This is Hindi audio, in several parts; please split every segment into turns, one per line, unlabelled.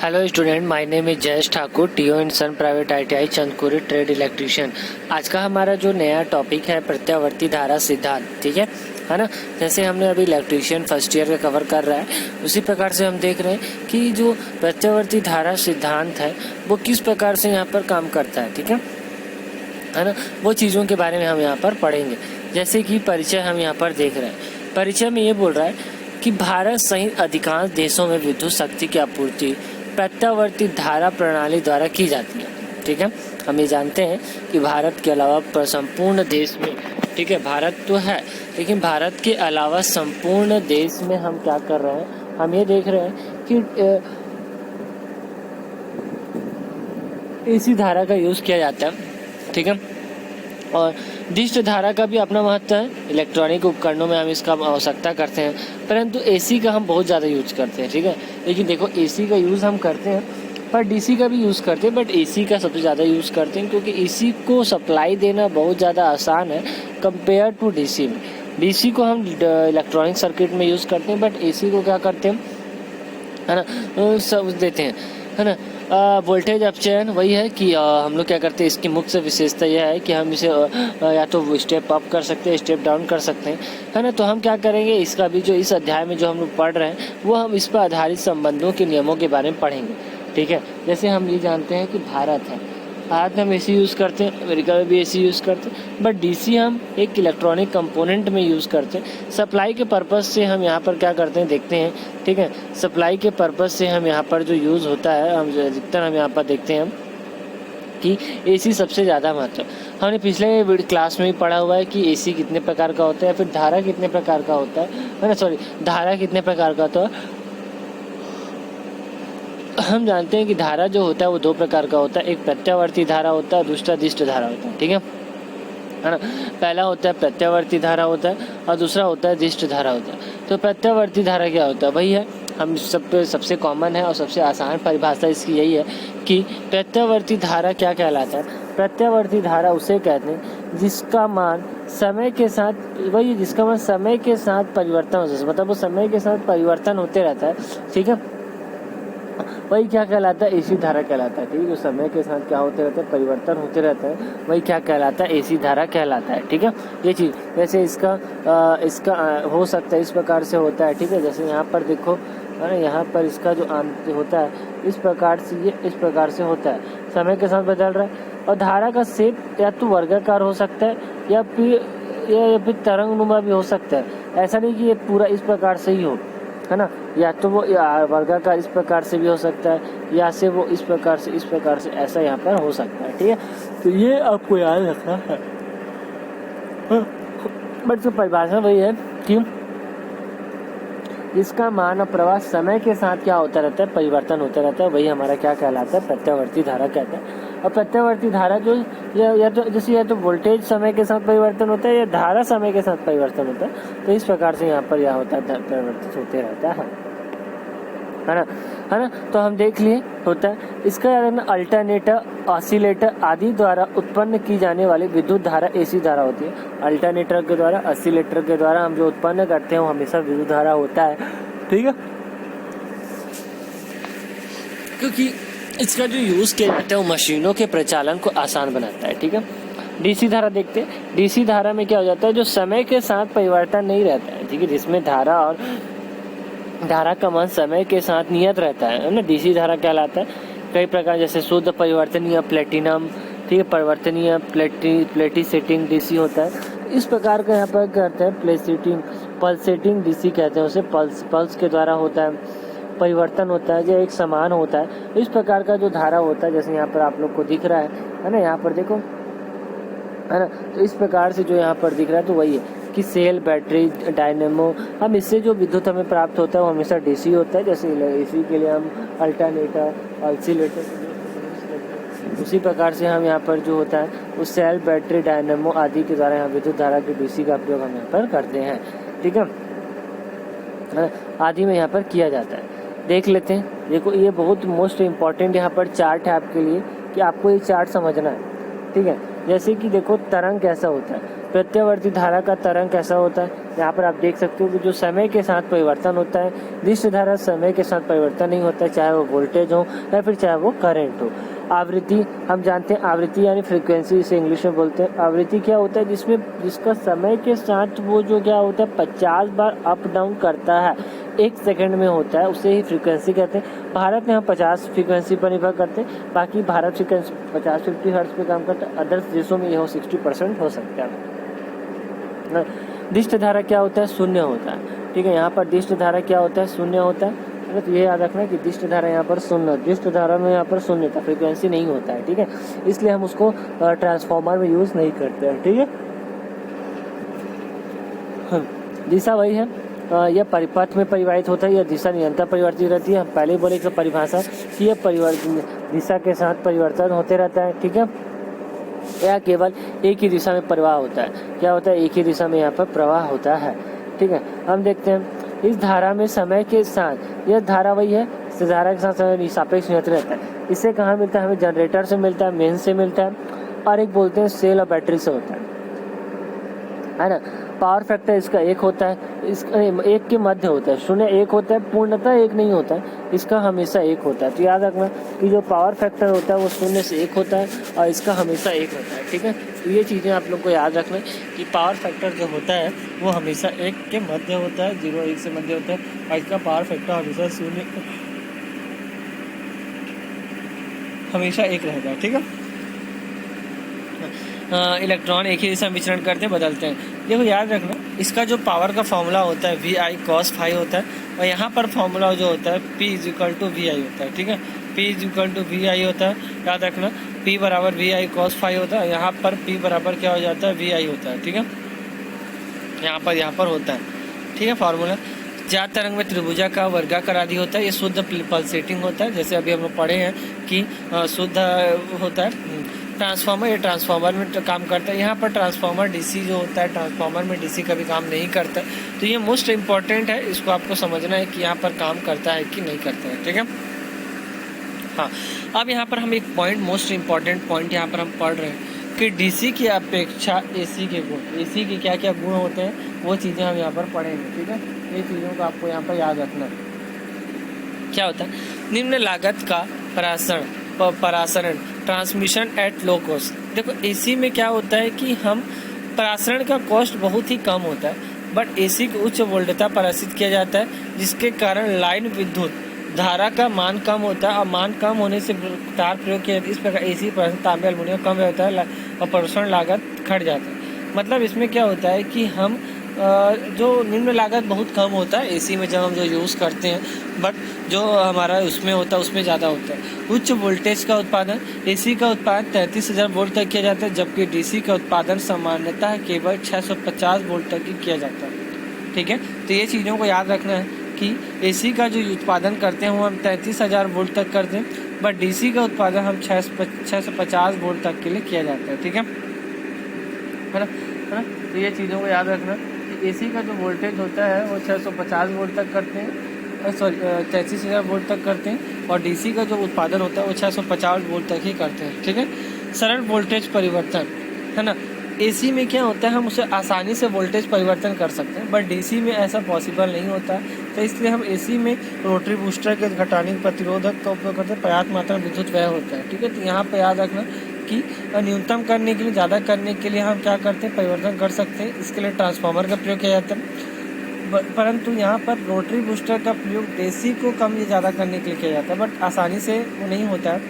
Hello student, my name is Jayesh Thakur, TO and sun private ITI Chandkhuri trade electrician. आज का हमारा जो नया टॉपिक है प्रत्यावर्ती धारा सिद्धांत, ठीक है ना। जैसे हमने अभी इलेक्ट्रीशियन फर्स्ट ईयर का कवर कर रहा है, उसी प्रकार से हम देख रहे हैं कि जो प्रत्यावर्ती धारा सिद्धांत है वो किस प्रकार से यहाँ पर काम करता है, ठीक है ना। वो चीज़ों के बारे में हम यहाँ पर पढ़ेंगे। जैसे कि परिचय हम यहाँ पर देख रहे हैं। परिचय में ये बोल रहा है कि भारत सहित अधिकांश देशों में विद्युत शक्ति की आपूर्ति प्रत्यावर्ती धारा प्रणाली द्वारा की जाती है, ठीक है। हम ये जानते हैं कि भारत के अलावा संपूर्ण देश में, ठीक है, भारत तो है लेकिन भारत के अलावा संपूर्ण देश में हम क्या कर रहे हैं, हम ये देख रहे हैं कि एसी धारा का यूज़ किया जाता है, ठीक है। और दिष्ट धारा का भी अपना महत्व है। इलेक्ट्रॉनिक उपकरणों में हम इसका आवश्यकता करते हैं, परंतु एसी का हम बहुत ज़्यादा यूज करते हैं, ठीक है। लेकिन देखो, एसी का यूज़ हम करते हैं पर डीसी का भी यूज़ करते हैं, बट एसी का सबसे ज़्यादा यूज़ करते हैं क्योंकि एसी को सप्लाई देना बहुत ज़्यादा आसान है कंपेयर टू डीसी में। डीसी को हम इलेक्ट्रॉनिक सर्किट में यूज़ करते हैं, बट एसी को क्या करते हैं, है ना, सब देते हैं, है ना। वोल्टेज अपचयन वही है कि हम लोग क्या करते हैं, इसकी मुख्य विशेषता यह है कि हम इसे या तो स्टेप अप कर सकते हैं, स्टेप डाउन कर सकते हैं, है ना। तो हम क्या करेंगे, इसका भी जो इस अध्याय में जो हम लोग पढ़ रहे हैं वो हम इस पर आधारित संबंधों के नियमों के बारे में पढ़ेंगे, ठीक है। जैसे हम ये जानते हैं कि भारत है, भारत में हम एसी यूज़ करते हैं, अमेरिका में भी एसी यूज़ करते हैं, बट डीसी हम एक इलेक्ट्रॉनिक कंपोनेंट में यूज़ करते हैं। सप्लाई के पर्पज़ से हम यहाँ पर क्या करते हैं, देखते हैं, ठीक है। सप्लाई के पर्पज़ से हम यहाँ पर जो यूज़ होता है, हम अधिकतर हम यहाँ पर देखते हैं कि एसी सबसे ज़्यादा महत्व। हमने पिछले क्लास में भी पढ़ा हुआ है कि एसी कितने प्रकार का होता है, फिर धारा कितने प्रकार का होता है ना, सॉरी, धारा कितने प्रकार का होता है। हम जानते हैं कि धारा जो होता है वो दो प्रकार का होता है, एक प्रत्यावर्ती धारा होता है, दूसरा दिष्ट धारा होता है, ठीक है ना। पहला होता है प्रत्यावर्ती धारा होता है और दूसरा होता है दिष्ट धारा होता है। तो प्रत्यावर्ती धारा क्या होता है, वही है, हम सबसे कॉमन है और सबसे आसान परिभाषा इसकी यही है कि प्रत्यावर्ती धारा क्या कहलाता है। प्रत्यावर्ती धारा उसे कहते हैं जिसका मान समय के साथ, वही जिसका मान समय के साथ परिवर्तन होता है, मतलब वो समय के साथ परिवर्तन होते रहता है, ठीक है। वही क्या कहलाता है, एसी धारा कहलाता है, ठीक है। जो समय के साथ क्या होते रहते हैं, परिवर्तन होते रहते हैं, वही क्या कहलाता है, एसी धारा कहलाता है, ठीक है। ये चीज़ जैसे इसका हो सकता है इस प्रकार से होता है, ठीक है। जैसे यहाँ पर देखो, है ना, यहाँ पर इसका जो अंत होता है इस प्रकार से, ये इस प्रकार से होता है, समय के साथ बदल रहा है। और धारा का शेप या तो वर्गाकार हो सकता है या फिर तरंगनुमा भी हो सकता है। ऐसा नहीं कि ये पूरा इस प्रकार से ही हो, है ना, या तो वो वर्गाकार इस प्रकार से भी हो सकता है, या से वो इस प्रकार से ऐसा यहाँ पर हो सकता है, ठीक है। तो ये आपको याद रखना है। बट जो परिभाषा वही है कि इसका मान और प्रवाह समय के साथ क्या होता रहता है, परिवर्तन होता रहता है, वही हमारा क्या कहलाता है, प्रत्यावर्ती धारा कहता है। और प्रत्यावर्ती धारा जो या तो जैसे या तो वोल्टेज समय के साथ परिवर्तन होता है या धारा समय के साथ परिवर्तन होता है, तो इस प्रकार से यहाँ पर यह होता है, परिवर्तित होते रहता है ना। तो हम देख लिए होता है इसका अल्टरनेटर, ऑसिलेटर आदि द्वारा उत्पन्न की जाने वाली विद्युत धारा एसी धारा होती है। अल्टरनेटर के द्वारा, ऑसिलेटर के द्वारा हम जो उत्पन्न करते हैं वो हमेशा विद्युत धारा होता है, ठीक है। क्योंकि इसका जो यूज़ किया जाता है वो मशीनों के प्रचालन को आसान बनाता है, ठीक है। डीसी धारा देखते हैं। डीसी धारा में क्या हो जाता है, जो समय के साथ परिवर्तन नहीं रहता है, ठीक है, जिसमें धारा का मान समय के साथ नियत रहता है ना, डीसी धारा कहलाता है। कई प्रकार, जैसे शुद्ध परिवर्तनीय प्लेटिनम, ठीक है, परिवर्तनीय प्लेटिसेटिंग डीसी होता है। इस प्रकार का यहाँ पर कहते हैं पल्सेटिंग डीसी कहते हैं उसे, पल्स के द्वारा होता है, परिवर्तन होता है जो एक समान होता है। इस प्रकार का जो धारा होता है, जैसे यहाँ पर आप लोग को दिख रहा है ना, यहाँ पर देखो, है ना। तो इस प्रकार से जो यहाँ पर दिख रहा है तो वही है कि सेल, बैटरी, डायनेमो, हम इससे जो विद्युत हमें प्राप्त होता है वो हमेशा डीसी होता है। जैसे एसी के लिए हम अल्टरनेटर, ऑसिलेटर, उसी प्रकार से हम यहाँ पर जो होता है वो सेल, बैटरी, डायनेमो आदि के द्वारा यहाँ विद्युत धारा के डीसी का प्रयोग हम यहाँ पर करते हैं, ठीक है, आदि में यहाँ पर किया जाता है। देख लेते हैं, देखो ये बहुत मोस्ट इम्पॉर्टेंट यहाँ पर चार्ट है आपके लिए कि आपको ये चार्ट समझना है, ठीक है। जैसे कि देखो तरंग कैसा होता है, प्रत्यावर्ती धारा का तरंग कैसा होता है, यहाँ पर आप देख सकते हो कि जो समय के साथ परिवर्तन होता है, दृश्य धारा समय के साथ परिवर्तन नहीं होता है, चाहे वो वोल्टेज हो या फिर चाहे वो करंट हो। आवृत्ति, हम जानते हैं आवृत्ति यानी फ्रीक्वेंसी, इसे इंग्लिश में बोलते हैं। आवृत्ति क्या होता है, जिसका समय के साथ वो जो क्या होता है 50 बार अप डाउन करता है, 1 सेकंड में होता है, उसे ही फ्रीक्वेंसी कहते हैं। भारत में हम 50 फ्रीक्वेंसी पर निर्भर करते हैं, बाकी भारत फ्रीक्वेंसी 50-50 हर्ट्ज पे काम करता है। अदर्स देशों में यह 60% हो सकता है। दृश्य धारा क्या होता है, शून्य होता है। ठीक है, यहाँ पर दृश्य धारा क्या होता है, शून्य होता है। तो ये याद रखना कि दृश्य धारा यहाँ पर शून्य, दृश्य धारा में यहाँ पर शून्य था, फ्रीक्वेंसी नहीं होता है। ठीक है, इसलिए हम उसको ट्रांसफार्मर में यूज नहीं करते हैं। ठीक है, दिशा वही है, यह परिपथ में परिवाहित होता है, यह दिशा निरंतर परिवर्तित रहती है। हम पहले बोले एक परिभाषा कि यह परिवर्तन दिशा के साथ परिवर्तन होते रहता है। ठीक है, यह केवल एक ही दिशा में प्रवाह होता है। क्या होता है, एक ही दिशा में यहाँ पर प्रवाह होता है। ठीक है, हम देखते हैं इस धारा में समय के साथ, यह धारा वही है, इस धारा के साथ समय सापेक्ष निरंतर रहता है। इससे कहाँ मिलता है, हमें जनरेटर से मिलता है, मेन से मिलता है, और एक बोलते हैं सेल और बैटरी से होता है ना। पावर फैक्टर इसका 1 होता है, इसका 1 के मध्य होता है, 0-1 होता है, पूर्णतः 1 नहीं होता है, इसका हमेशा 1 होता है। तो याद रखना कि जो पावर फैक्टर होता है वो 0 से 1 होता है और इसका हमेशा 1 होता है। ठीक है, तो ये चीज़ें आप लोग को याद रखना कि पावर फैक्टर जो होता है वो हमेशा 1 के मध्य होता है, 0-1 से मध्य होता है, और इसका पावर फैक्टर हमेशा 0 हमेशा 1 रहेगा। ठीक है, इलेक्ट्रॉन एक ही दिशा में विचरण करते हैं, बदलते हैं। देखो याद रखना, इसका जो पावर का फॉर्मूला होता है VI cos phi होता है, और यहाँ पर फॉर्मूला जो होता है P = VI होता है। ठीक है, P = VI होता है, याद रखना P = VI cos phi होता है, यहाँ पर P बराबर क्या हो जाता है, VI होता है। ठीक है, यहाँ पर होता है। ठीक है, फार्मूला ज्ञात तरंग में त्रिभुजा का वर्गाकार आदि होता है, ये शुद्ध पल्सेटिंग होता है, जैसे अभी हम लोग पढ़े हैं कि शुद्ध होता है। ट्रांसफार्मर, ये ट्रांसफार्मर में काम करता है। यहाँ पर ट्रांसफार्मर डीसी जो होता है, ट्रांसफार्मर में डीसी कभी काम नहीं करता है, तो ये मोस्ट इम्पॉर्टेंट है, इसको आपको समझना है कि यहाँ पर काम करता है कि नहीं करता है। ठीक है, हाँ, अब यहाँ पर हम एक पॉइंट, मोस्ट इम्पॉर्टेंट पॉइंट यहाँ पर हम पढ़ रहे हैं कि डीसी की अपेक्षा एसी के गुण, एसी के क्या क्या गुण होते हैं वो चीज़ें हम यहाँ पर पढ़ेंगे। ठीक है, ये चीज़ों को आपको यहाँ पर याद रखना। क्या होता है, निम्न लागत का परासरण ट्रांसमिशन एट लो कॉस्ट। देखो एसी में क्या होता है कि हम परासरण का कॉस्ट बहुत ही कम होता है, बट एसी को उच्च वोल्टता परासित किया जाता है, जिसके कारण लाइन विद्युत धारा का मान कम होता है, और मान कम होने से तार प्रयोग किया जाता है। इस प्रकार एसी पर तांबे एल्युमिनियम कम रहता है और परासरण लागत घट जाता है। मतलब इसमें क्या होता है कि हम जो निम्न लागत बहुत कम होता है एसी में जब हम जो यूज़ करते हैं, बट जो हमारा उसमें होता है उसमें ज़्यादा होता है। उच्च वोल्टेज का उत्पादन, एसी का उत्पादन 33,000 वोल्ट तक किया जाता है, जबकि डीसी का उत्पादन सामान्यतः केवल 650 वोल्ट तक ही किया जाता है। ठीक है, तो ये चीज़ों को याद रखना है कि एसी का जो उत्पादन करते हैं वो हम 33,000 वोल्ट तक करते हैं, बट डीसी का उत्पादन हम 650 वोल्ट तक के लिए किया जाता है। ठीक है ना, तो ये चीज़ों को याद रखना। एसी का जो वोल्टेज होता है वो 650 वोल्ट तक करते हैं, सॉरी 33,000 वोल्ट तक करते हैं, और डीसी का जो उत्पादन होता है वो 650 वोल्ट तक ही करते हैं। ठीक है, सरल वोल्टेज परिवर्तन है ना। एसी में क्या होता है, हम उसे आसानी से वोल्टेज परिवर्तन कर सकते हैं, बट डीसी में ऐसा पॉसिबल नहीं होता, तो इसलिए हम एसी में रोटरी बूस्टर के घटाने प्रतिरोधक का उपयोग करते हैं, पर्याप्त मात्रा में विद्युत व्यय होता है। ठीक है, तो यहाँ पर याद रखना कि न्यूनतम करने के लिए, ज़्यादा करने के लिए हम क्या करते हैं, परिवर्तन कर सकते हैं। इसके लिए ट्रांसफार्मर का प्रयोग किया जाता है, परंतु यहाँ पर रोटरी बूस्टर का प्रयोग एसी को कम या ज़्यादा करने के लिए किया जाता है, बट आसानी से वो नहीं होता है,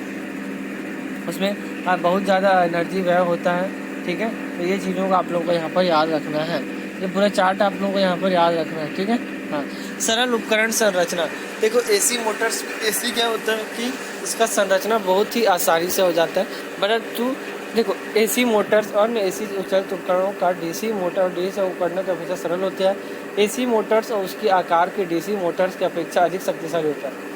उसमें बहुत ज़्यादा एनर्जी व्यय होता है। ठीक है, तो ये चीज़ों को आप लोगों को यहाँ पर याद रखना है, ये पूरा चार्ट आप लोगों को यहाँ पर याद रखना है। ठीक है, हाँ, सरल उपकरण संरचना। देखो एसी मोटर्स, एसी क्या होता है कि इसका संरचना बहुत ही आसानी से हो जाता है, परंतु देखो एसी मोटर्स और एसी उच्चरित उपकरणों का डीसी मोटर और डीसी उपकरणों की अपेक्षा सरल होता है। एसी मोटर्स और उसकी आकार के डीसी मोटर्स की अपेक्षा अधिक शक्तिशाली होता है।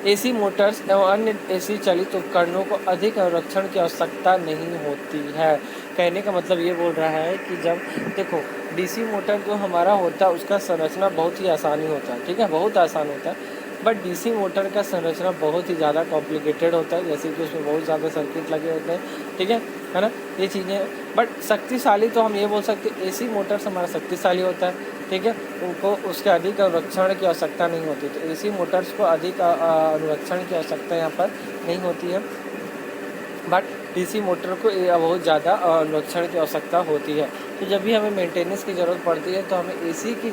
एसी मोटर्स एवं अन्य एसी चलित उपकरणों को अधिक संरक्षण की आवश्यकता नहीं होती है। कहने का मतलब ये बोल रहा है कि जब देखो डीसी मोटर जो हमारा होता है उसका संरचना बहुत ही आसानी होता है। ठीक है, बहुत आसान होता है,
बट डीसी मोटर का संरचना बहुत ही ज़्यादा कॉम्प्लिकेटेड होता है, जैसे कि उसमें बहुत ज़्यादा सर्किट लगे होते हैं, ठीक है ना, ये चीज़ें। बट शक्तिशाली तो हम ये बोल सकते हैं एसी मोटर्स हमारा शक्तिशाली होता है, ठीक है, उनको उसके अधिक अनुरक्षण की आवश्यकता नहीं होती, तो एसी मोटर्स को अधिक अनुरक्षण की आवश्यकता यहाँ पर नहीं होती है, बट डीसी मोटर को बहुत ज़्यादा अनुरक्षण की आवश्यकता होती है। तो जब भी हमें मेंटेनेंस की ज़रूरत पड़ती है तो हमें एसी को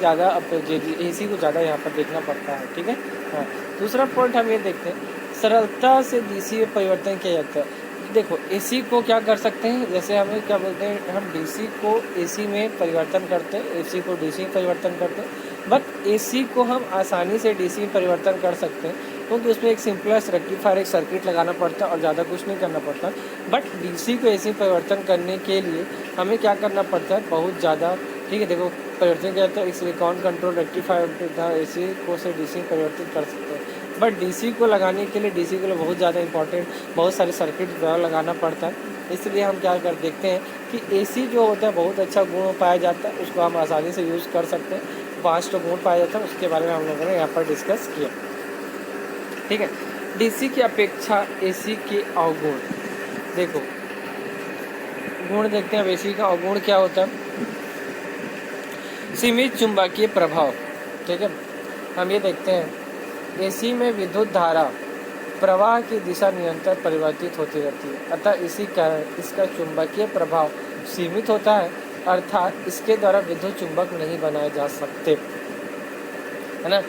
ज़्यादा यहाँ पर देखना पड़ता है, ठीक है। हाँ, दूसरा पॉइंट हम ये देखते हैं, सरलता से डीसी में परिवर्तन किया जाता है। देखो एसी को क्या कर सकते हैं, जैसे हमें क्या बोलते हैं, हम डीसी को एसी में परिवर्तन करते हैं, एसी को डीसी में परिवर्तन करते हैं, बट एसी को हम आसानी से डीसी में परिवर्तन कर सकते हैं, क्योंकि उसमें एक सिंपलेस्ट रेक्टिफायर एक सर्किट लगाना पड़ता है और ज़्यादा कुछ नहीं करना पड़ता। बट डीसी को एसी परिवर्तन करने के लिए हमें क्या करना पड़ता है, बहुत ज़्यादा, ठीक है। देखो परिवर्तन क्या होता है, एक सिलिकॉन कंट्रोल रेक्टिफायर एसी को से डीसी परिवर्तित कर सकते हैं, बट डीसी को लगाने के लिए डीसी के लिए बहुत ज़्यादा इंपॉर्टेंट बहुत सारे सर्किट द्वारा लगाना पड़ता है। इसलिए हम क्या कर देखते हैं कि एसी जो होता है बहुत अच्छा गुण पाया जाता है, उसको हम आसानी से यूज़ कर सकते हैं, 5 गुण पाया जाता है, उसके बारे में हम लोगों ने यहाँ पर डिस्कस किया, ठीक है। डीसी की अपेक्षा एसी के अवगुण, देखो गुण देखते हैं। अब एसी का अवगुण क्या होता है, सीमित चुंबकीय प्रभाव, ठीक है। हम ये देखते हैं एसी में विद्युत धारा प्रवाह की दिशा निरंतर परिवर्तित होती रहती है, अतः इसी कारण इसका चुंबकीय प्रभाव सीमित होता है, अर्थात इसके द्वारा विद्युत चुंबक नहीं बनाए जा सकते, है ना।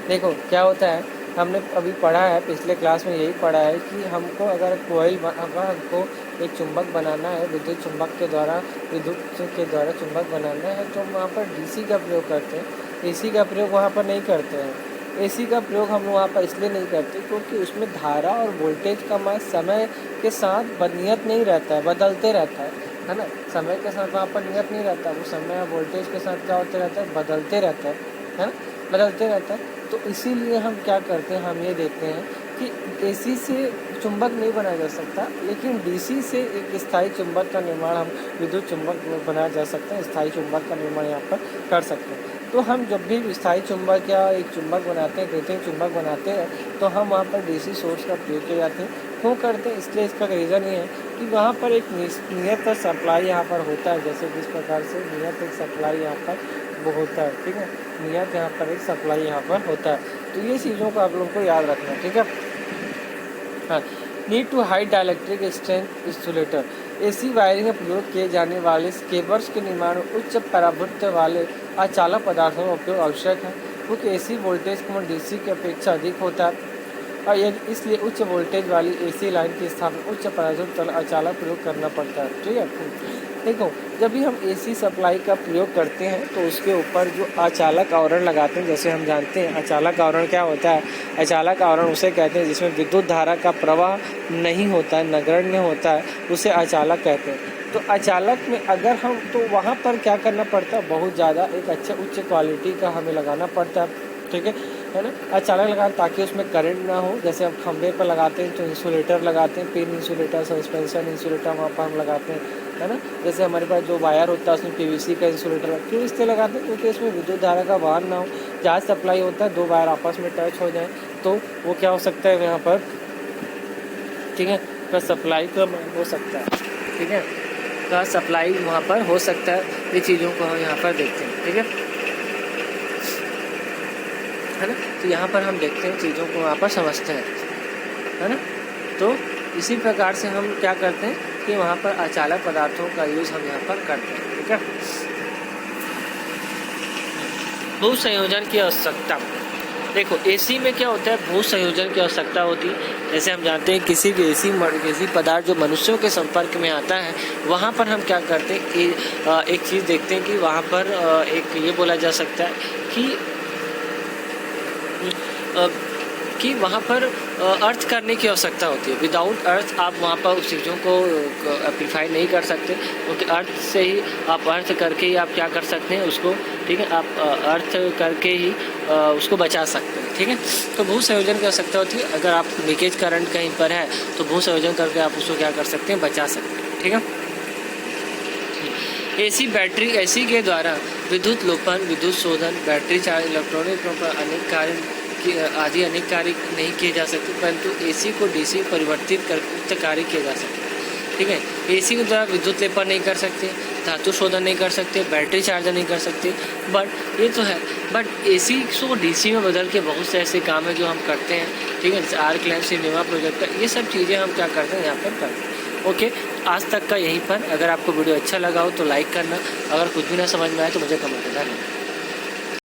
देखो क्या होता है, हमने अभी पढ़ा है, पिछले क्लास में यही पढ़ा है कि हमको अगर हमको एक चुंबक बनाना है, विद्युत चुंबक के द्वारा चुंबक बनाना है, तो हम वहाँ पर डीसी का प्रयोग करते हैं, एसी का प्रयोग वहाँ पर नहीं करते हैं। एसी का प्रयोग हम वहाँ पर इसलिए नहीं करते क्योंकि उसमें धारा और वोल्टेज का मान समय के साथ नियत नहीं रहता है, बदलते रहता है ना। समय के साथ वहाँ पर नियत नहीं रहता, वो समय और वोल्टेज के साथ क्या होते रहता है, बदलते रहता है ना, बदलते रहता है। तो इसीलिए हम क्या करते हैं, हम ये देखते हैं कि एसी से चुंबक नहीं बनाया जा सकता, लेकिन डीसी से एक स्थायी चुंबक का निर्माण हम विद्युत चुंबक बनाया जा सकता है, स्थायी चुंबक का निर्माण यहाँ पर कर सकते हैं। तो हम जब भी स्थायी चुंबक या एक चुंबक बनाते हैं, कृत्रिम चुंबक बनाते हैं, तो हम वहाँ पर डीसी सोर्स का प्रयोग किए जाते हैं। क्यों करते हैं, इसलिए इसका रीज़न ये है कि वहाँ पर एक नियत सप्लाई यहाँ पर होता है, जैसे कि इस प्रकार से नियत एक सप्लाई यहाँ पर वो होता है, ठीक है, नियत यहाँ पर एक सप्लाई यहाँ पर होता है। तो ये चीज़ों को आप लोगों को याद रखना है, ठीक है। हाँ, need to high dielectric strength insulator, AC wiring में प्रयोग किए जाने वाले केबल्स के निर्माण में उच्च परावृत्त वाले अचालक पदार्थों का उपयोग आवश्यक है, क्योंकि एसी वोल्टेज का डीसी की अपेक्षा अधिक होता है, और इसलिए उच्च वोल्टेज वाली एसी लाइन की स्थापना उच्च परावृत्त अचालक प्रयोग करना पड़ता है, ठीक है। देखो जब भी हम एसी सप्लाई का प्रयोग करते हैं तो उसके ऊपर जो अचालक आवरण लगाते हैं, जैसे हम जानते हैं अचालक आवरण क्या होता है, अचालक आवरण उसे कहते हैं जिसमें विद्युत धारा का प्रवाह नहीं होता है, नगण्य होता है, उसे अचालक कहते हैं। तो अचालक में अगर हम, तो वहाँ पर क्या करना पड़ता है, बहुत ज़्यादा एक अच्छे उच्च क्वालिटी का हमें लगाना पड़ता है, ठीक है ना, अचालक लगाना, ताकि उसमें करंट ना हो। जैसे हम खंभे पर लगाते हैं तो इंसुलेटर लगाते हैं, पिन इंसुलेटर, सस्पेंशन इंसुलेटर वहाँ पर हम लगाते हैं, है ना। जैसे हमारे पास जो वायर होता है उसमें पीवीसी का इंसुलेटर, क्यों इसलिए लगाते हैं, क्योंकि इसमें विद्युत धारा का वहन ना हो, जहाँ सप्लाई होता है 2 वायर आपस में टच हो जाए तो वो क्या हो सकता है यहाँ पर, ठीक है, तो सप्लाई का हो सकता है, ठीक है, का सप्लाई वहाँ पर हो सकता है। ये चीज़ों को हम यहाँ पर देखते हैं, ठीक है ना। तो यहाँ पर हम देखते हैं चीज़ों को वहाँ पर समझते हैं, है ना। तो इसी प्रकार से हम क्या करते हैं कि वहाँ पर अचालक पदार्थों का यूज़ हम यहाँ पर करते हैं, ठीक है। भू संयोजन की आवश्यकता, देखो एसी में क्या होता है, भू संयोजन की आवश्यकता होती है। जैसे हम जानते हैं किसी भी एसी पदार्थ जो मनुष्यों के संपर्क में आता है, वहाँ पर हम क्या करते हैं कि एक चीज़ देखते हैं कि वहाँ पर एक ये बोला जा सकता है कि वहाँ पर अर्थ करने की आवश्यकता होती है। विदाउट अर्थ आप वहाँ पर उस चीज़ों को एम्प्लीफाई नहीं कर सकते, क्योंकि अर्थ से ही आप अर्थ करके ही आप क्या कर सकते हैं उसको, ठीक है, आप अर्थ करके ही उसको बचा सकते हैं, ठीक है। तो भू संयोजन की आवश्यकता होती है। अगर आप लीकेज करंट कहीं पर है तो भू संयोजन करके आप उसको क्या कर सकते हैं, बचा सकते हैं, ठीक है। एसी बैटरी, एसी के द्वारा विद्युत लोपन, विद्युत शोधन, बैटरी चार्ज, इलेक्ट्रॉनिक पर अनेक कार्य
आदि अनेक कार्य नहीं किए जा सकते, परंतु एसी को डीसी परिवर्तित कर कार्य किए जा सकते। ठीक है, एसी के द्वारा विद्युत लेपन नहीं कर सकते, धातु शोधन नहीं कर सकते, बैटरी चार्जर नहीं कर सकते, बट ये तो है। बट एसी को डीसी में बदल के बहुत से ऐसे काम है जो हम करते हैं। ठीक है, जैसे आर्क लैंप सिनेमा प्रोजेक्टर, ये सब चीज़ें हम क्या करते हैं यहाँ पर करते हैं। ओके, आज तक का यहीं पर। अगर आपको वीडियो अच्छा लगा हो तो लाइक करना, अगर कुछ भी ना समझ में आए तो मुझे कमेंट करना।